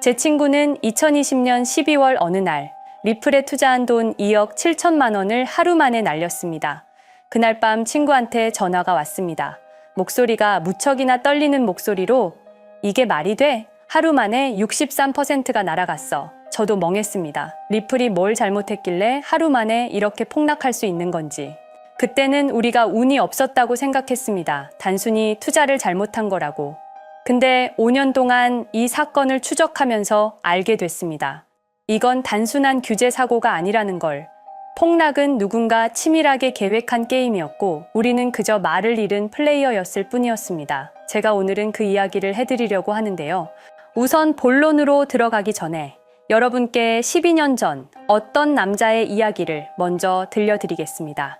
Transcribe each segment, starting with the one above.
제 친구는 2020년 12월 어느 날 리플에 투자한 돈 2억 7천만 원을 하루 만에 날렸습니다. 그날 밤 친구한테 전화가 왔습니다. 목소리가 무척이나 떨리는 목소리로 "이게 말이 돼? 하루 만에 63%가 날아갔어." 저도 멍했습니다. 리플이 뭘 잘못했길래 하루 만에 이렇게 폭락할 수 있는 건지. 그때는 우리가 운이 없었다고 생각했습니다. 단순히 투자를 잘못한 거라고. 근데 5년 동안 이 사건을 추적하면서 알게 됐습니다. 이건 단순한 규제 사고가 아니라는 걸. 폭락은 누군가 치밀하게 계획한 게임이었고 우리는 그저 말을 잃은 플레이어였을 뿐이었습니다. 제가 오늘은 그 이야기를 해드리려고 하는데요. 우선 본론으로 들어가기 전에 여러분께 12년 전 어떤 남자의 이야기를 먼저 들려드리겠습니다.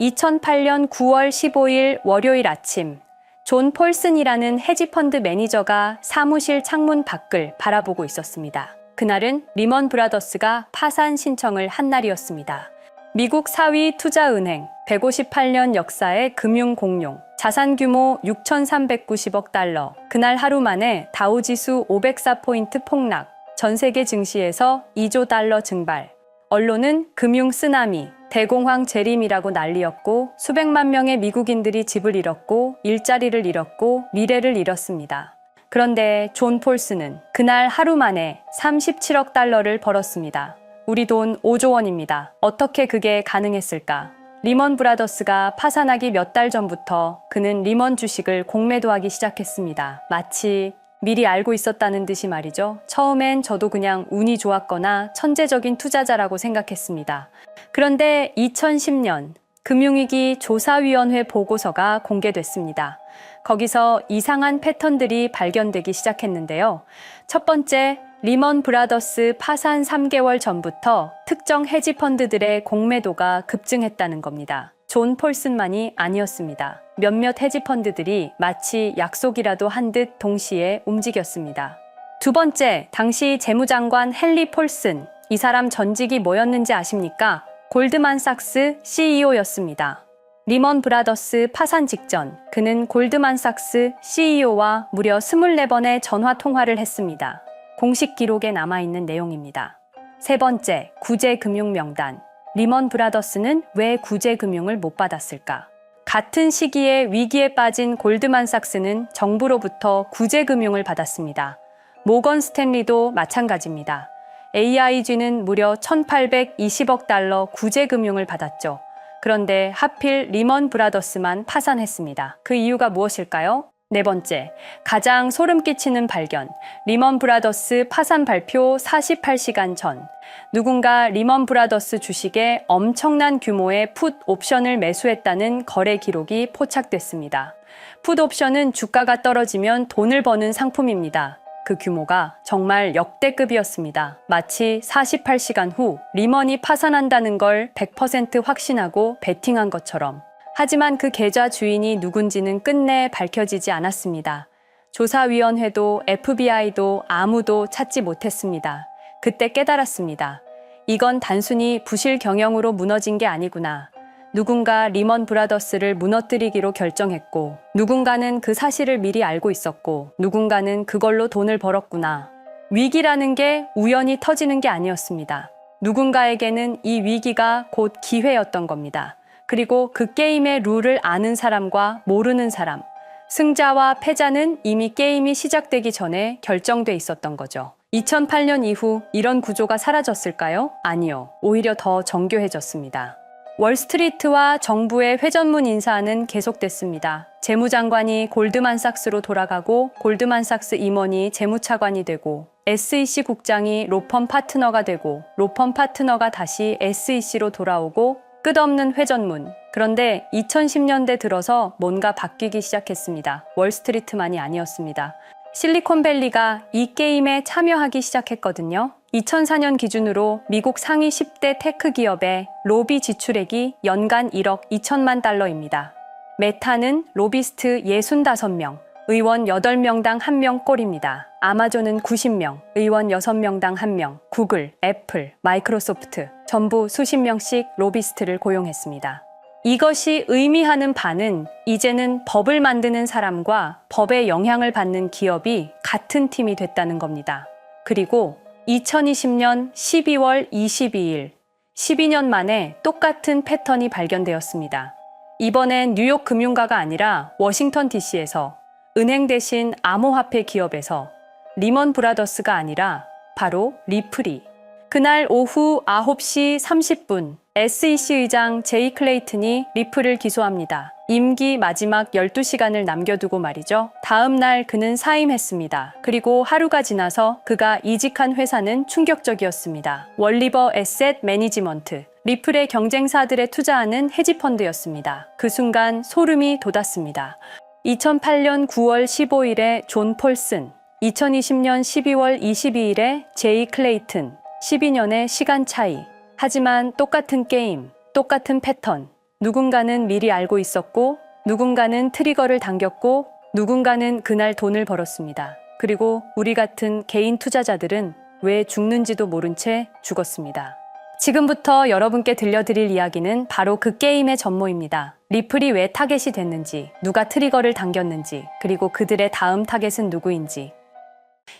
2008년 9월 15일 월요일 아침, 존 폴슨이라는 헤지펀드 매니저가 사무실 창문 밖을 바라보고 있었습니다. 그날은 리먼 브라더스가 파산 신청을 한 날이었습니다. 미국 4위 투자은행, 158년 역사의 금융 공룡, 자산 규모 6,390억 달러. 그날 하루 만에 다우지수 504포인트 폭락, 전 세계 증시에서 2조 달러 증발. 언론은 금융 쓰나미, 대공황 재림이라고 난리였고 수백만 명의 미국인들이 집을 잃었고 일자리를 잃었고 미래를 잃었습니다. 그런데 존 폴슨은 그날 하루 만에 37억 달러를 벌었습니다. 우리 돈 5조 원입니다. 어떻게 그게 가능했을까? 리먼 브라더스가 파산하기 몇 달 전부터 그는 리먼 주식을 공매도하기 시작했습니다. 마치 미리 알고 있었다는 듯이 말이죠. 처음엔 저도 그냥 운이 좋았거나 천재적인 투자자라고 생각했습니다. 그런데 2010년 금융위기 조사위원회 보고서가 공개됐습니다. 거기서 이상한 패턴들이 발견되기 시작했는데요. 첫 번째, 리먼 브라더스 파산 3개월 전부터 특정 헤지펀드들의 공매도가 급증했다는 겁니다. 존 폴슨만이 아니었습니다. 몇몇 헤지펀드들이 마치 약속이라도 한 듯 동시에 움직였습니다. 두 번째, 당시 재무장관 헨리 폴슨. 이 사람 전직이 뭐였는지 아십니까? 골드만삭스 CEO였습니다. 리먼 브라더스 파산 직전, 그는 골드만삭스 CEO와 무려 24번의 전화 통화를 했습니다. 공식 기록에 남아있는 내용입니다. 세 번째, 구제금융명단. 리먼 브라더스는 왜 구제금융을 못 받았을까? 같은 시기에 위기에 빠진 골드만삭스는 정부로부터 구제금융을 받았습니다. 모건 스탠리도 마찬가지입니다. AIG는 무려 1,820억 달러 구제금융을 받았죠. 그런데 하필 리먼 브라더스만 파산했습니다. 그 이유가 무엇일까요? 네 번째, 가장 소름 끼치는 발견. 리먼 브라더스 파산 발표 48시간 전, 누군가 리먼 브라더스 주식에 엄청난 규모의 풋 옵션을 매수했다는 거래 기록이 포착됐습니다. 풋 옵션은 주가가 떨어지면 돈을 버는 상품입니다. 그 규모가 정말 역대급이었습니다. 마치 48시간 후 리먼이 파산한다는 걸 100% 확신하고 베팅한 것처럼. 하지만 그 계좌 주인이 누군지는 끝내 밝혀지지 않았습니다. 조사위원회도 FBI도 아무도 찾지 못했습니다. 그때 깨달았습니다. 이건 단순히 부실 경영으로 무너진 게 아니구나. 누군가 리먼 브라더스를 무너뜨리기로 결정했고, 누군가는 그 사실을 미리 알고 있었고, 누군가는 그걸로 돈을 벌었구나. 위기라는 게 우연히 터지는 게 아니었습니다. 누군가에게는 이 위기가 곧 기회였던 겁니다. 그리고 그 게임의 룰을 아는 사람과 모르는 사람, 승자와 패자는 이미 게임이 시작되기 전에 결정돼 있었던 거죠. 2008년 이후 이런 구조가 사라졌을까요? 아니요. 오히려 더 정교해졌습니다. 월스트리트와 정부의 회전문 인사는 계속됐습니다. 재무장관이 골드만삭스로 돌아가고 골드만삭스 임원이 재무차관이 되고 SEC 국장이 로펌 파트너가 되고 로펌 파트너가 다시 SEC로 돌아오고 끝없는 회전문. 그런데 2010년대 들어서 뭔가 바뀌기 시작했습니다. 월스트리트만이 아니었습니다. 실리콘밸리가 이 게임에 참여하기 시작했거든요. 2004년 기준으로 미국 상위 10대 테크 기업의 로비 지출액이 연간 1억 2천만 달러입니다. 메타는 로비스트 65명, 의원 8명당 1명 꼴입니다. 아마존은 90명, 의원 6명당 1명, 구글, 애플, 마이크로소프트 전부 수십 명씩 로비스트를 고용했습니다. 이것이 의미하는 바는 이제는 법을 만드는 사람과 법의 영향을 받는 기업이 같은 팀이 됐다는 겁니다. 그리고 2020년 12월 22일, 12년 만에 똑같은 패턴이 발견되었습니다. 이번엔 뉴욕 금융가가 아니라 워싱턴 DC에서 은행 대신 암호화폐 기업에서 리먼 브라더스가 아니라 바로 리플이 그날 오후 9시 30분 SEC 의장 제이 클레이튼이 리플을 기소합니다. 임기 마지막 12시간을 남겨두고 말이죠. 다음 날 그는 사임했습니다. 그리고 하루가 지나서 그가 이직한 회사는 충격적이었습니다. 월리버 에셋 매니지먼트, 리플의 경쟁사들에 투자하는 헤지펀드였습니다. 그 순간 소름이 돋았습니다. 2008년 9월 15일에 존 폴슨, 2020년 12월 22일에 제이 클레이튼, 12년의 시간 차이. 하지만 똑같은 게임, 똑같은 패턴. 누군가는 미리 알고 있었고, 누군가는 트리거를 당겼고, 누군가는 그날 돈을 벌었습니다. 그리고 우리 같은 개인 투자자들은 왜 죽는지도 모른 채 죽었습니다. 지금부터 여러분께 들려드릴 이야기는 바로 그 게임의 전모입니다. 리플이 왜 타겟이 됐는지, 누가 트리거를 당겼는지, 그리고 그들의 다음 타겟은 누구인지.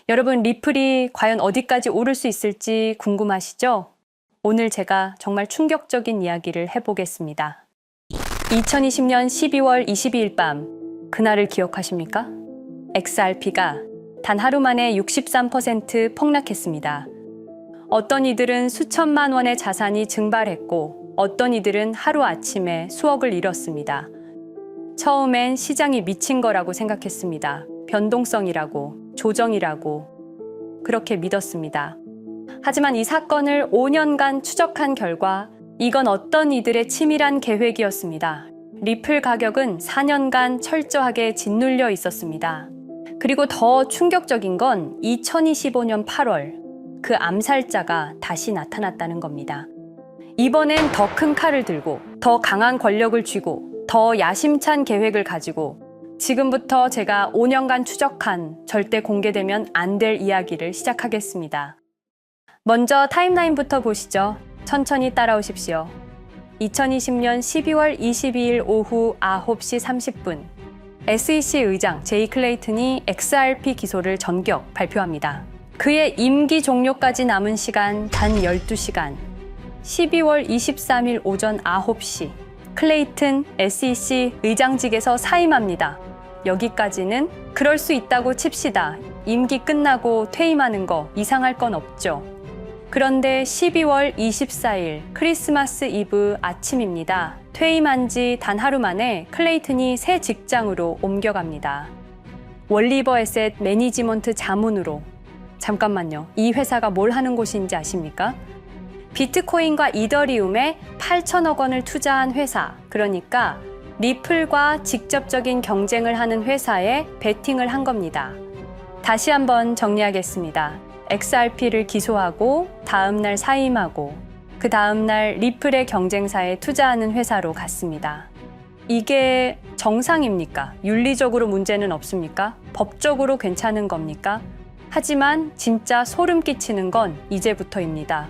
여러분, 리플이 과연 어디까지 오를 수 있을지 궁금하시죠? 오늘 제가 정말 충격적인 이야기를 해보겠습니다. 2020년 12월 22일 밤, 그날을 기억하십니까? XRP가 단 하루 만에 63% 폭락했습니다. 어떤 이들은 수천만 원의 자산이 증발했고, 어떤 이들은 하루아침에 수억을 잃었습니다. 처음엔 시장이 미친 거라고 생각했습니다. 변동성이라고, 조정이라고 그렇게 믿었습니다. 하지만 이 사건을 5년간 추적한 결과 이건 어떤 이들의 치밀한 계획이었습니다. 리플 가격은 4년간 철저하게 짓눌려 있었습니다. 그리고 더 충격적인 건 2025년 8월 그 암살자가 다시 나타났다는 겁니다. 이번엔 더 큰 칼을 들고 더 강한 권력을 쥐고 더 야심찬 계획을 가지고 지금부터 제가 5년간 추적한 절대 공개되면 안 될 이야기를 시작하겠습니다. 먼저 타임라인부터 보시죠. 천천히 따라오십시오. 2020년 12월 22일 오후 9시 30분 SEC 의장 제이 클레이튼이 XRP 기소를 전격 발표합니다. 그의 임기 종료까지 남은 시간 단 12시간. 12월 23일 오전 9시 클레이튼 SEC 의장직에서 사임합니다. 여기까지는 그럴 수 있다고 칩시다. 임기 끝나고 퇴임하는 거 이상할 건 없죠. 그런데 12월 24일 크리스마스 이브 아침입니다. 퇴임한 지 단 하루 만에 클레이튼이 새 직장으로 옮겨갑니다. 월리버 에셋 매니지먼트 자문으로. 잠깐만요. 이 회사가 뭘 하는 곳인지 아십니까? 비트코인과 이더리움에 8천억 원을 투자한 회사, 그러니까 리플과 직접적인 경쟁을 하는 회사에 베팅을 한 겁니다. 다시 한번 정리하겠습니다. XRP를 기소하고 다음 날 사임하고 그 다음 날 리플의 경쟁사에 투자하는 회사로 갔습니다. 이게 정상입니까? 윤리적으로 문제는 없습니까? 법적으로 괜찮은 겁니까? 하지만 진짜 소름 끼치는 건 이제부터입니다.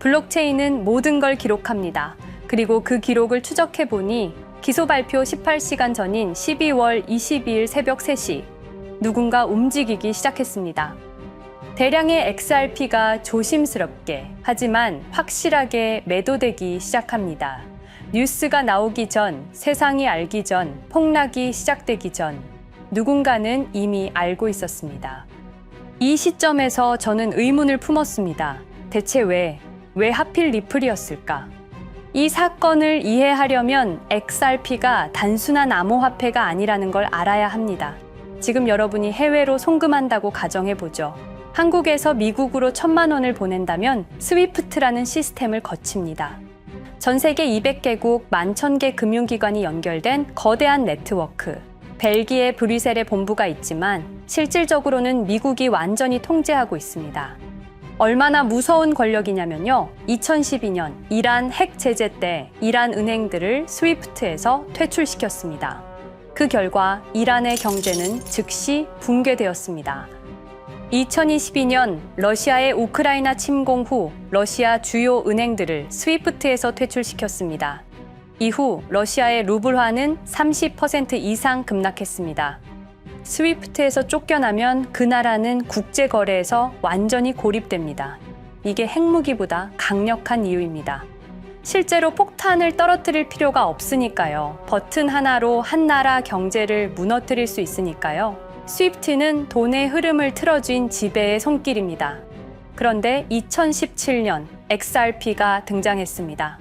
블록체인은 모든 걸 기록합니다. 그리고 그 기록을 추적해보니 기소 발표 18시간 전인 12월 22일 새벽 3시 누군가 움직이기 시작했습니다. 대량의 XRP가 조심스럽게 하지만 확실하게 매도되기 시작합니다. 뉴스가 나오기 전, 세상이 알기 전, 폭락이 시작되기 전 누군가는 이미 알고 있었습니다. 이 시점에서 저는 의문을 품었습니다. 대체 왜 하필 리플이었을까? 이 사건을 이해하려면 XRP가 단순한 암호화폐가 아니라는 걸 알아야 합니다. 지금 여러분이 해외로 송금한다고 가정해보죠. 한국에서 미국으로 1,000만 원을 보낸다면 스위프트라는 시스템을 거칩니다. 전 세계 200개국 11,000개 금융기관이 연결된 거대한 네트워크. 벨기에 브뤼셀에 본부가 있지만 실질적으로는 미국이 완전히 통제하고 있습니다. 얼마나 무서운 권력이냐면요. 2012년 이란 핵 제재 때 이란 은행들을 스위프트에서 퇴출시켰습니다. 그 결과 이란의 경제는 즉시 붕괴되었습니다. 2022년 러시아의 우크라이나 침공 후 러시아 주요 은행들을 스위프트에서 퇴출시켰습니다. 이후 러시아의 루블화는 30% 이상 급락했습니다. 스위프트에서 쫓겨나면 그 나라는 국제 거래에서 완전히 고립됩니다. 이게 핵무기보다 강력한 이유입니다. 실제로 폭탄을 떨어뜨릴 필요가 없으니까요. 버튼 하나로 한 나라 경제를 무너뜨릴 수 있으니까요. 스위프트는 돈의 흐름을 틀어쥔 지배의 손길입니다. 그런데 2017년 XRP가 등장했습니다.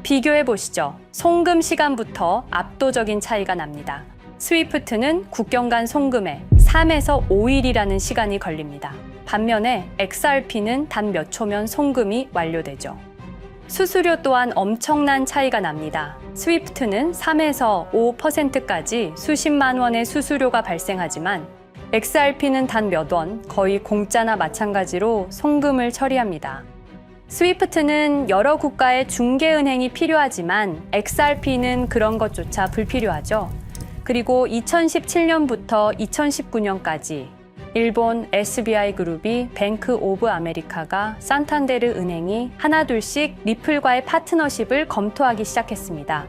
비교해 보시죠. 송금 시간부터 압도적인 차이가 납니다. 스위프트는 국경 간 송금에 3에서 5일이라는 시간이 걸립니다. 반면에 XRP는 단 몇 초면 송금이 완료되죠. 수수료 또한 엄청난 차이가 납니다. 스위프트는 3에서 5%까지 수십만 원의 수수료가 발생하지만 XRP는 단 몇 원, 거의 공짜나 마찬가지로 송금을 처리합니다. 스위프트는 여러 국가의 중개은행이 필요하지만 XRP는 그런 것조차 불필요하죠. 그리고 2017년부터 2019년까지 일본 SBI 그룹이 뱅크 오브 아메리카가 산탄데르 은행이 하나둘씩 리플과의 파트너십을 검토하기 시작했습니다.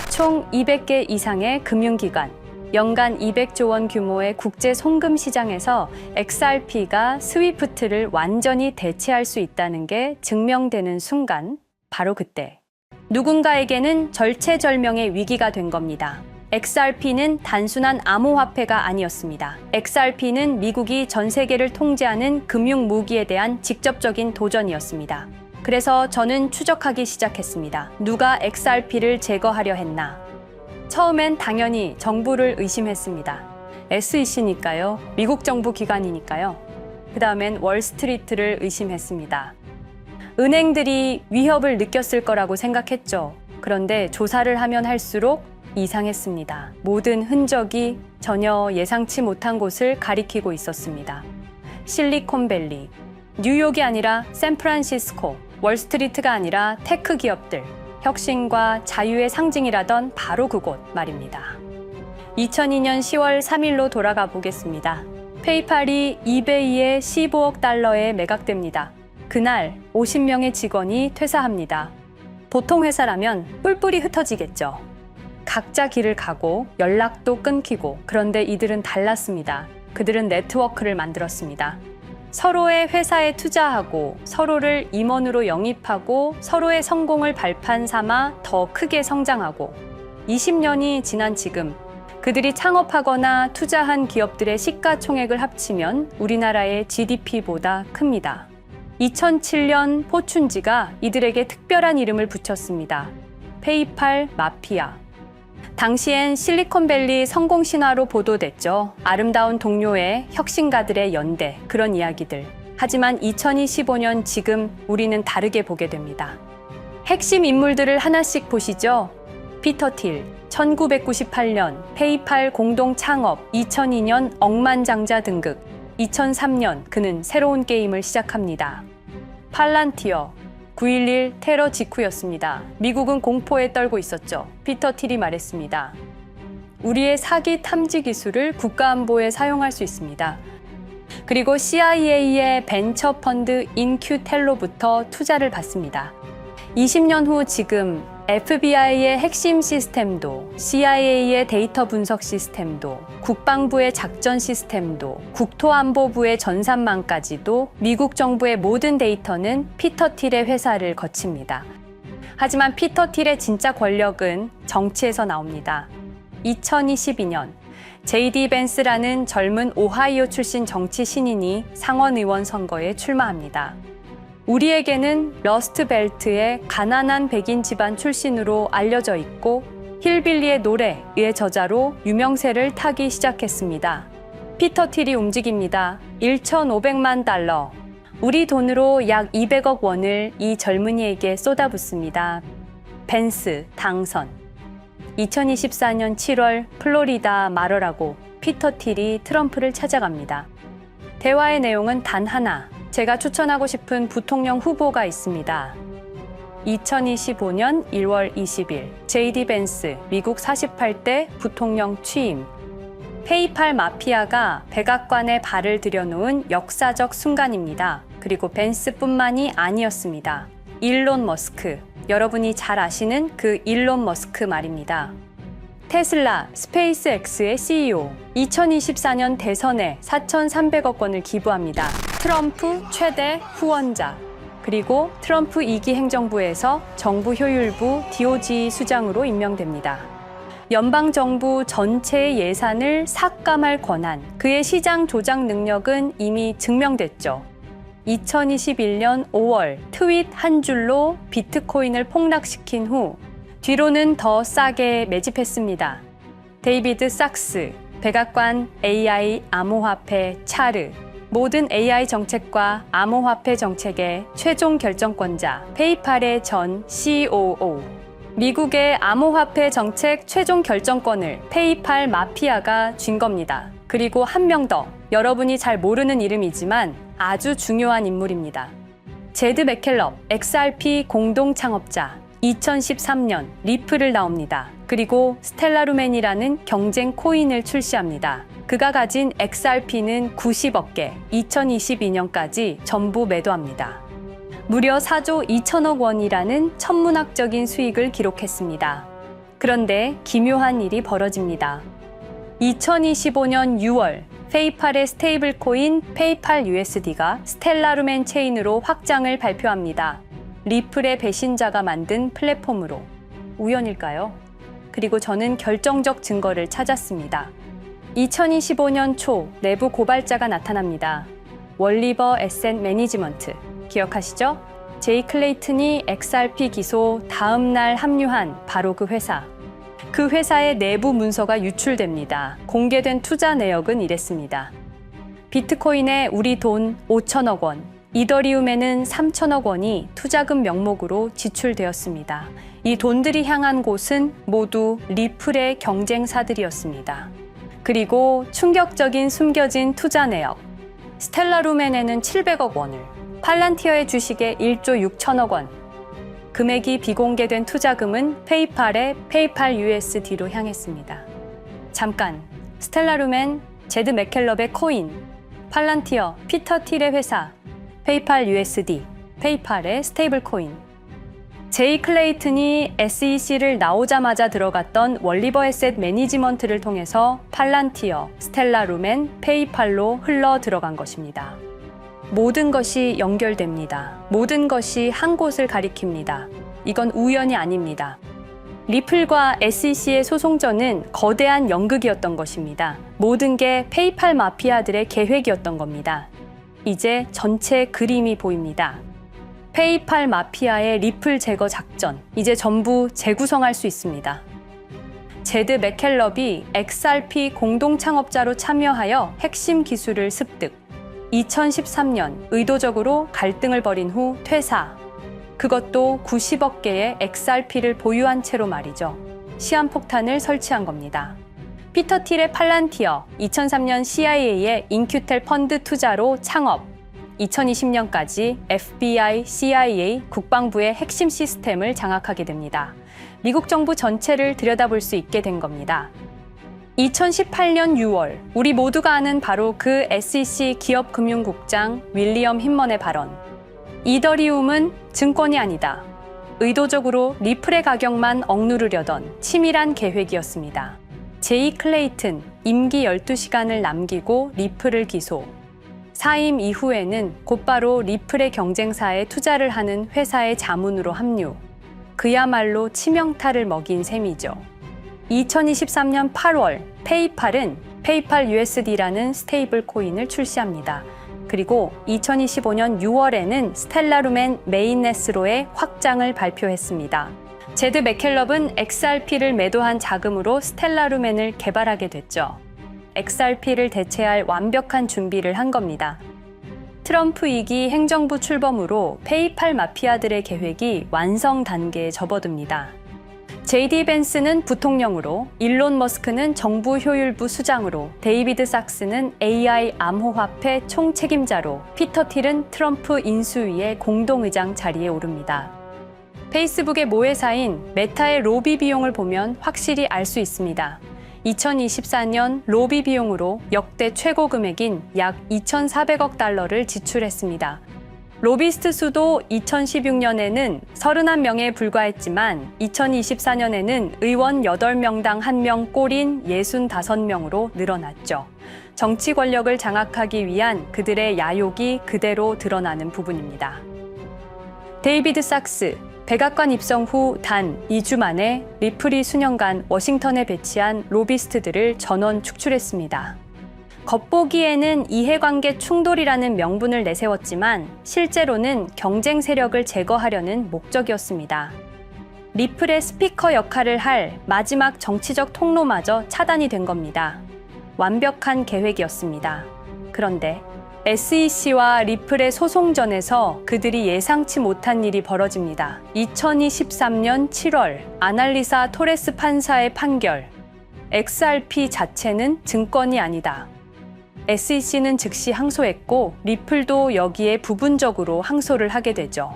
총 200개 이상의 금융기관, 연간 200조 원 규모의 국제 송금 시장에서 XRP가 스위프트를 완전히 대체할 수 있다는 게 증명되는 순간, 바로 그때 누군가에게는 절체절명의 위기가 된 겁니다. XRP는 단순한 암호화폐가 아니었습니다. XRP는 미국이 전 세계를 통제하는 금융 무기에 대한 직접적인 도전이었습니다. 그래서 저는 추적하기 시작했습니다. 누가 XRP를 제거하려 했나? 처음엔 당연히 정부를 의심했습니다. SEC니까요. 미국 정부 기관이니까요. 그 다음엔 월스트리트를 의심했습니다. 은행들이 위협을 느꼈을 거라고 생각했죠. 그런데 조사를 하면 할수록 이상했습니다. 모든 흔적이 전혀 예상치 못한 곳을 가리키고 있었습니다. 실리콘밸리, 뉴욕이 아니라 샌프란시스코, 월스트리트가 아니라 테크 기업들, 혁신과 자유의 상징이라던 바로 그곳 말입니다. 2002년 10월 3일로 돌아가 보겠습니다. 페이팔이 이베이에 15억 달러에 매각됩니다. 그날 50명의 직원이 퇴사합니다. 보통 회사라면 뿔뿔이 흩어지겠죠. 각자 길을 가고 연락도 끊기고, 그런데 이들은 달랐습니다. 그들은 네트워크를 만들었습니다. 서로의 회사에 투자하고 서로를 임원으로 영입하고 서로의 성공을 발판 삼아 더 크게 성장하고 20년이 지난 지금 그들이 창업하거나 투자한 기업들의 시가총액을 합치면 우리나라의 GDP보다 큽니다. 2007년 포춘지가 이들에게 특별한 이름을 붙였습니다. 페이팔 마피아. 당시엔 실리콘밸리 성공 신화로 보도됐죠. 아름다운 동료의 혁신가들의 연대, 그런 이야기들. 하지만 2025년 지금 우리는 다르게 보게 됩니다. 핵심 인물들을 하나씩 보시죠. 피터 틸, 1998년 페이팔 공동 창업, 2002년 억만장자 등극, 2003년 그는 새로운 게임을 시작합니다. 팔란티어, 9.11 테러 직후였습니다. 미국은 공포에 떨고 있었죠. 피터 틸이 말했습니다. 우리의 사기 탐지 기술을 국가안보에 사용할 수 있습니다. 그리고 CIA의 벤처 펀드 인큐텔로부터 투자를 받습니다. 20년 후 지금 FBI의 핵심 시스템도, CIA의 데이터 분석 시스템도, 국방부의 작전 시스템도, 국토안보부의 전산망까지도 미국 정부의 모든 데이터는 피터 틸의 회사를 거칩니다. 하지만 피터 틸의 진짜 권력은 정치에서 나옵니다. 2022년 JD 벤스라는 젊은 오하이오 출신 정치 신인이 상원의원 선거에 출마합니다. 우리에게는 러스트벨트의 가난한 백인 집안 출신으로 알려져 있고 힐빌리의 노래의 저자로 유명세를 타기 시작했습니다. 피터 틸이 움직입니다. 1,500만 달러, 우리 돈으로 약 200억 원을 이 젊은이에게 쏟아붓습니다. 벤스 당선. 2024년 7월 플로리다 마러라고 피터 틸이 트럼프를 찾아갑니다. 대화의 내용은 단 하나. 제가 추천하고 싶은 부통령 후보가 있습니다. 2025년 1월 20일 JD 벤스 미국 48대 부통령 취임. 페이팔 마피아가 백악관에 발을 들여놓은 역사적 순간입니다. 그리고 벤스뿐만이 아니었습니다. 일론 머스크, 여러분이 잘 아시는 그 일론 머스크 말입니다. 테슬라, 스페이스X의 CEO, 2024년 대선에 4,300억 원을 기부합니다. 트럼프 최대 후원자, 그리고 트럼프 2기 행정부에서 정부 효율부 DOJ 수장으로 임명됩니다. 연방정부 전체 예산을 삭감할 권한, 그의 시장 조작 능력은 이미 증명됐죠. 2021년 5월 트윗 한 줄로 비트코인을 폭락시킨 후 뒤로는 더 싸게 매집했습니다. 데이비드 sak스, 백악관 AI 암호화폐 차르, 모든 AI 정책과 암호화폐 정책의 최종 결정권자, 페이팔의 전 COO, 미국의 암호화폐 정책 최종 결정권을 페이팔 마피아가 쥔 겁니다. 그리고 한 명 더, 여러분이 잘 모르는 이름이지만 아주 중요한 인물입니다. 제드 맥켈럽, XRP 공동 창업자, 2013년 리플을 나옵니다. 그리고 스텔라루멘이라는 경쟁 코인을 출시합니다. 그가 가진 XRP는 90억 개, 2022년까지 전부 매도합니다. 무려 4조 2천억 원이라는 천문학적인 수익을 기록했습니다. 그런데 기묘한 일이 벌어집니다. 2025년 6월 페이팔의 스테이블 코인 페이팔 USD가 스텔라루멘 체인으로 확장을 발표합니다. 리플의 배신자가 만든 플랫폼으로. 우연일까요? 그리고 저는 결정적 증거를 찾았습니다. 2025년 초 내부 고발자가 나타납니다. 월리버 에셋 매니지먼트. 기억하시죠? 제이 클레이튼이 XRP 기소 다음 날 합류한 바로 그 회사. 그 회사의 내부 문서가 유출됩니다. 공개된 투자 내역은 이랬습니다. 비트코인에 우리 돈 5천억 원, 이더리움에는 3천억 원이 투자금 명목으로 지출되었습니다. 이 돈들이 향한 곳은 모두 리플의 경쟁사들이었습니다. 그리고 충격적인 숨겨진 투자 내역. 스텔라루멘에는 700억 원을, 팔란티어의 주식에 1조 6천억 원, 금액이 비공개된 투자금은 페이팔의 페이팔 USD로 향했습니다. 잠깐, 스텔라루멘, 제드 맥켈럽의 코인, 팔란티어, 피터 틸의 회사, 페이팔 USD, 페이팔의 스테이블 코인. 제이 클레이튼이 SEC를 나오자마자 들어갔던 월리버 에셋 매니지먼트를 통해서 팔란티어, 스텔라루멘, 페이팔로 흘러 들어간 것입니다. 모든 것이 연결됩니다. 모든 것이 한 곳을 가리킵니다. 이건 우연이 아닙니다. 리플과 SEC의 소송전은 거대한 연극이었던 것입니다. 모든 게 페이팔 마피아들의 계획이었던 겁니다. 이제 전체 그림이 보입니다. 페이팔 마피아의 리플 제거 작전, 이제 전부 재구성할 수 있습니다. 제드 맥켈럽이 XRP 공동 창업자로 참여하여 핵심 기술을 습득. 2013년 의도적으로 갈등을 벌인 후 퇴사. 그것도 90억 개의 XRP를 보유한 채로 말이죠. 시한폭탄을 설치한 겁니다. 피터 틸의 팔란티어, 2003년 CIA의 인큐텔 펀드 투자로 창업. 2020년까지 FBI, CIA, 국방부의 핵심 시스템을 장악하게 됩니다. 미국 정부 전체를 들여다볼 수 있게 된 겁니다. 2018년 6월, 우리 모두가 아는 바로 그 SEC 기업금융국장 윌리엄 힌먼의 발언. 이더리움은 증권이 아니다. 의도적으로 리플의 가격만 억누르려던 치밀한 계획이었습니다. 제이 클레이튼, 임기 12시간을 남기고 리플을 기소. 사임 이후에는 곧바로 리플의 경쟁사에 투자를 하는 회사의 자문으로 합류. 그야말로 치명타를 먹인 셈이죠. 2023년 8월 페이팔은 페이팔 USD라는 스테이블 코인을 출시합니다. 그리고 2025년 6월에는 스텔라루멘 메인넷으로의 확장을 발표했습니다. 제드 맥켈럽은 XRP를 매도한 자금으로 스텔라루멘을 개발하게 됐죠. XRP를 대체할 완벽한 준비를 한 겁니다. 트럼프 2기 행정부 출범으로 페이팔 마피아들의 계획이 완성 단계에 접어듭니다. JD 벤스는 부통령으로, 일론 머스크는 정부 효율부 수장으로, 데이비드 sak스는 AI 암호화폐 총책임자로, 피터 틸은 트럼프 인수위의 공동의장 자리에 오릅니다. 페이스북의 모회사인 메타의 로비 비용을 보면 확실히 알 수 있습니다. 2024년 로비 비용으로 역대 최고 금액인 약 2,400억 달러를 지출했습니다. 로비스트 수도 2016년에는 31명에 불과했지만 2024년에는 의원 8명당 1명 꼴인 65명으로 늘어났죠. 정치 권력을 장악하기 위한 그들의 야욕이 그대로 드러나는 부분입니다. 데이비드 sak스, 백악관 입성 후 단 2주 만에 리플이 수년간 워싱턴에 배치한 로비스트들을 전원 축출했습니다. 겉보기에는 이해관계 충돌이라는 명분을 내세웠지만 실제로는 경쟁 세력을 제거하려는 목적이었습니다. 리플의 스피커 역할을 할 마지막 정치적 통로마저 차단이 된 겁니다. 완벽한 계획이었습니다. 그런데 SEC와 리플의 소송전에서 그들이 예상치 못한 일이 벌어집니다. 2023년 7월 아날리사 토레스 판사의 판결. XRP 자체는 증권이 아니다. SEC는 즉시 항소했고 리플도 여기에 부분적으로 항소를 하게 되죠.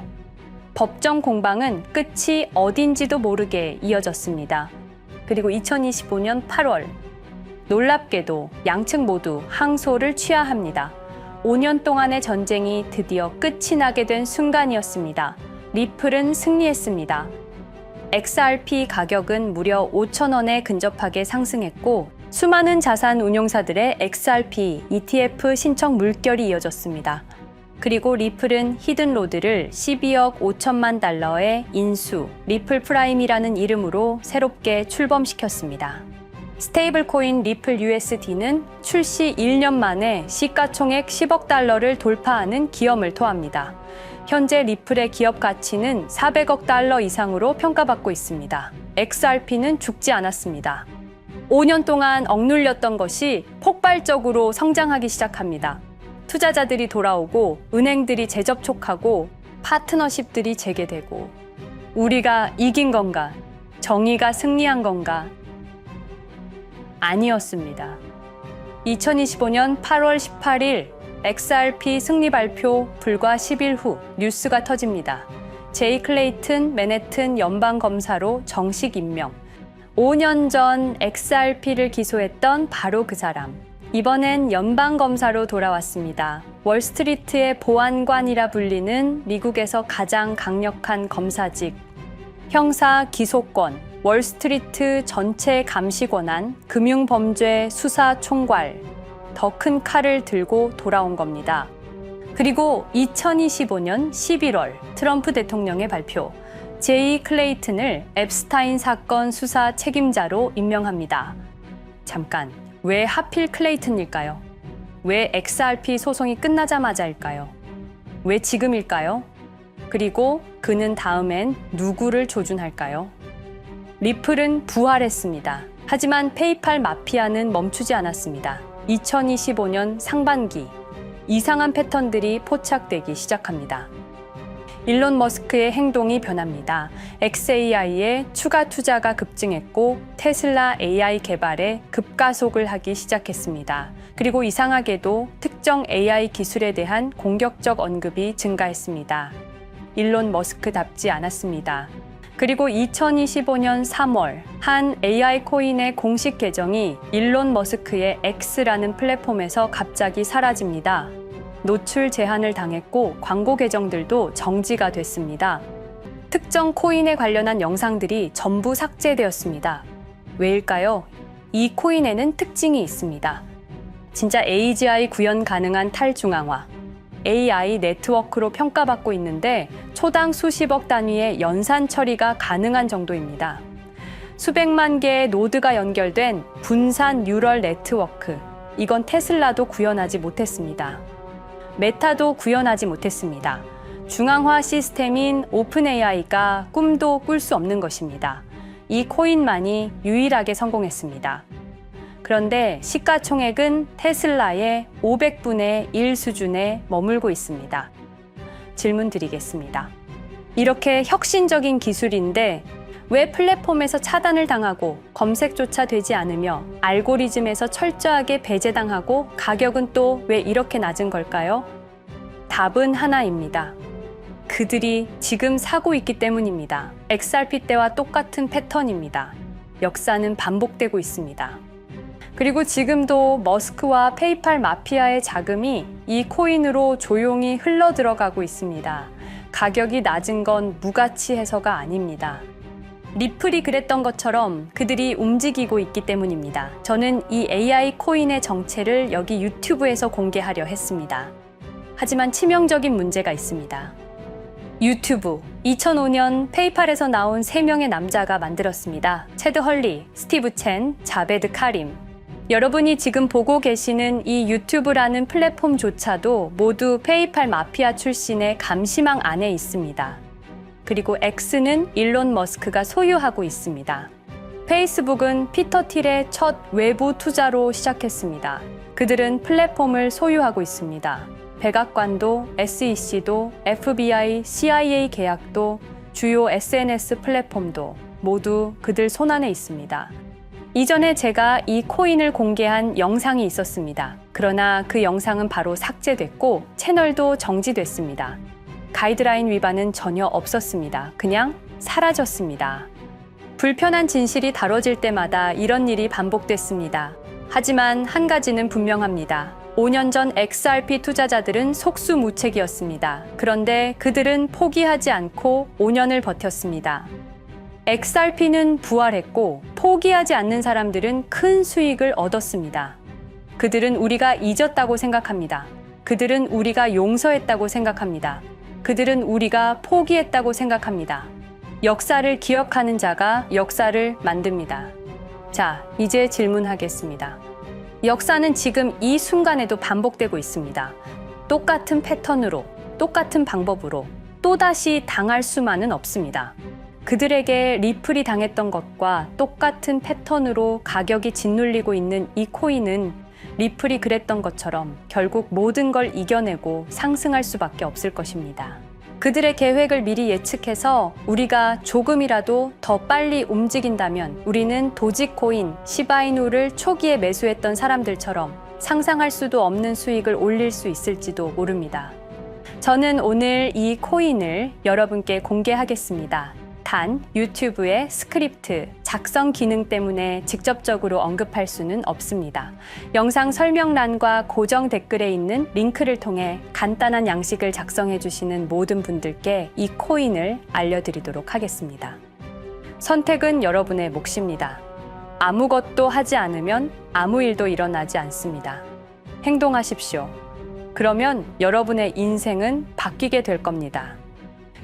법정 공방은 끝이 어딘지도 모르게 이어졌습니다. 그리고 2025년 8월 놀랍게도 양측 모두 항소를 취하합니다. 5년 동안의 전쟁이 드디어 끝이 나게 된 순간이었습니다. 리플은 승리했습니다. XRP 가격은 무려 5,000원에 근접하게 상승했고 수많은 자산 운용사들의 XRP ETF 신청 물결이 이어졌습니다. 그리고 리플은 히든로드를 12억 5천만 달러의 인수, 리플 프라임이라는 이름으로 새롭게 출범시켰습니다. 스테이블 코인 리플 USD는 출시 1년 만에 시가총액 10억 달러를 돌파하는 기염을 토합니다. 현재 리플의 기업 가치는 400억 달러 이상으로 평가받고 있습니다. XRP는 죽지 않았습니다. 5년 동안 억눌렸던 것이 폭발적으로 성장하기 시작합니다. 투자자들이 돌아오고 은행들이 재접촉하고 파트너십들이 재개되고 우리가 이긴 건가? 정의가 승리한 건가? 아니었습니다. 2025년 8월 18일 XRP 승리 발표 불과 10일 후 뉴스가 터집니다. 제이 클레이튼 맨해튼 연방검사로 정식 임명. 5년 전 XRP를 기소했던 바로 그 사람. 이번엔 연방검사로 돌아왔습니다. 월스트리트의 보안관이라 불리는 미국에서 가장 강력한 검사직. 형사 기소권, 월스트리트 전체 감시 권한, 금융범죄 수사 총괄, 더 큰 칼을 들고 돌아온 겁니다. 그리고 2025년 11월 트럼프 대통령의 발표, 제이 클레이튼을 앱스타인 사건 수사 책임자로 임명합니다. 잠깐, 왜 하필 클레이튼일까요? 왜 XRP 소송이 끝나자마자일까요? 왜 지금일까요? 그리고 그는 다음엔 누구를 조준할까요? 리플은 부활했습니다. 하지만 페이팔 마피아는 멈추지 않았습니다. 2025년 상반기, 이상한 패턴들이 포착되기 시작합니다. 일론 머스크의 행동이 변합니다. xAI에 추가 투자가 급증했고 테슬라 AI 개발에 급가속을 하기 시작했습니다. 그리고 이상하게도 특정 AI 기술에 대한 공격적 언급이 증가했습니다. 일론 머스크답지 않았습니다. 그리고 2025년 3월 한 AI 코인의 공식 계정이 일론 머스크의 X라는 플랫폼에서 갑자기 사라집니다. 노출 제한을 당했고 광고 계정들도 정지가 됐습니다. 특정 코인에 관련한 영상들이 전부 삭제되었습니다. 왜일까요? 이 코인에는 특징이 있습니다. 진짜 AGI 구현 가능한 탈중앙화, AI 네트워크로 평가받고 있는데 초당 수십억 단위의 연산 처리가 가능한 정도입니다. 수백만 개의 노드가 연결된 분산 뉴럴 네트워크, 이건 테슬라도 구현하지 못했습니다. 메타도 구현하지 못했습니다. 중앙화 시스템인 오픈 AI가 꿈도 꿀 수 없는 것입니다. 이 코인만이 유일하게 성공했습니다. 그런데 시가총액은 테슬라의 500분의 1 수준에 머물고 있습니다. 질문 드리겠습니다. 이렇게 혁신적인 기술인데 왜 플랫폼에서 차단을 당하고 검색조차 되지 않으며 알고리즘에서 철저하게 배제당하고 가격은 또 왜 이렇게 낮은 걸까요? 답은 하나입니다. 그들이 지금 사고 있기 때문입니다. XRP 때와 똑같은 패턴입니다. 역사는 반복되고 있습니다. 그리고 지금도 머스크와 페이팔 마피아의 자금이 이 코인으로 조용히 흘러 들어가고 있습니다. 가격이 낮은 건 무가치해서가 아닙니다. 리플이 그랬던 것처럼 그들이 움직이고 있기 때문입니다. 저는 이 AI 코인의 정체를 여기 유튜브에서 공개하려 했습니다. 하지만 치명적인 문제가 있습니다. 유튜브, 2005년 페이팔에서 나온 3명의 남자가 만들었습니다. 체드 헐리, 스티브 첸, 자베드 카림. 여러분이 지금 보고 계시는 이 유튜브라는 플랫폼조차도 모두 페이팔 마피아 출신의 감시망 안에 있습니다. 그리고 X는 일론 머스크가 소유하고 있습니다. 페이스북은 피터 틸의 첫 외부 투자로 시작했습니다. 그들은 플랫폼을 소유하고 있습니다. 백악관도, SEC도, FBI, CIA 계약도, 주요 SNS 플랫폼도 모두 그들 손안에 있습니다. 이전에 제가 이 코인을 공개한 영상이 있었습니다. 그러나 그 영상은 바로 삭제됐고 채널도 정지됐습니다. 가이드라인 위반은 전혀 없었습니다. 그냥 사라졌습니다. 불편한 진실이 다뤄질 때마다 이런 일이 반복됐습니다. 하지만 한 가지는 분명합니다. 5년 전 XRP 투자자들은 속수무책이었습니다. 그런데 그들은 포기하지 않고 5년을 버텼습니다. XRP는 부활했고 포기하지 않는 사람들은 큰 수익을 얻었습니다. 그들은 우리가 잊었다고 생각합니다. 그들은 우리가 용서했다고 생각합니다. 그들은 우리가 포기했다고 생각합니다. 역사를 기억하는 자가 역사를 만듭니다. 자, 이제 질문하겠습니다. 역사는 지금 이 순간에도 반복되고 있습니다. 똑같은 패턴으로, 똑같은 방법으로 또다시 당할 수만은 없습니다. 그들에게 리플이 당했던 것과 똑같은 패턴으로 가격이 짓눌리고 있는 이 코인은 리플이 그랬던 것처럼 결국 모든 걸 이겨내고 상승할 수밖에 없을 것입니다. 그들의 계획을 미리 예측해서 우리가 조금이라도 더 빨리 움직인다면 우리는 도지코인, 시바이누를 초기에 매수했던 사람들처럼 상상할 수도 없는 수익을 올릴 수 있을지도 모릅니다. 저는 오늘 이 코인을 여러분께 공개하겠습니다. 단 유튜브의 스크립트, 작성 기능 때문에 직접적으로 언급할 수는 없습니다. 영상 설명란과 고정 댓글에 있는 링크를 통해 간단한 양식을 작성해 주시는 모든 분들께 이 코인을 알려드리도록 하겠습니다. 선택은 여러분의 몫입니다. 아무것도 하지 않으면 아무 일도 일어나지 않습니다. 행동하십시오. 그러면 여러분의 인생은 바뀌게 될 겁니다.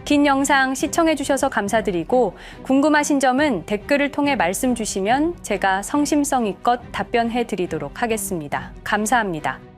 긴 영상 시청해주셔서 감사드리고 궁금하신 점은 댓글을 통해 말씀 주시면 제가 성심성의껏 답변해 드리도록 하겠습니다. 감사합니다.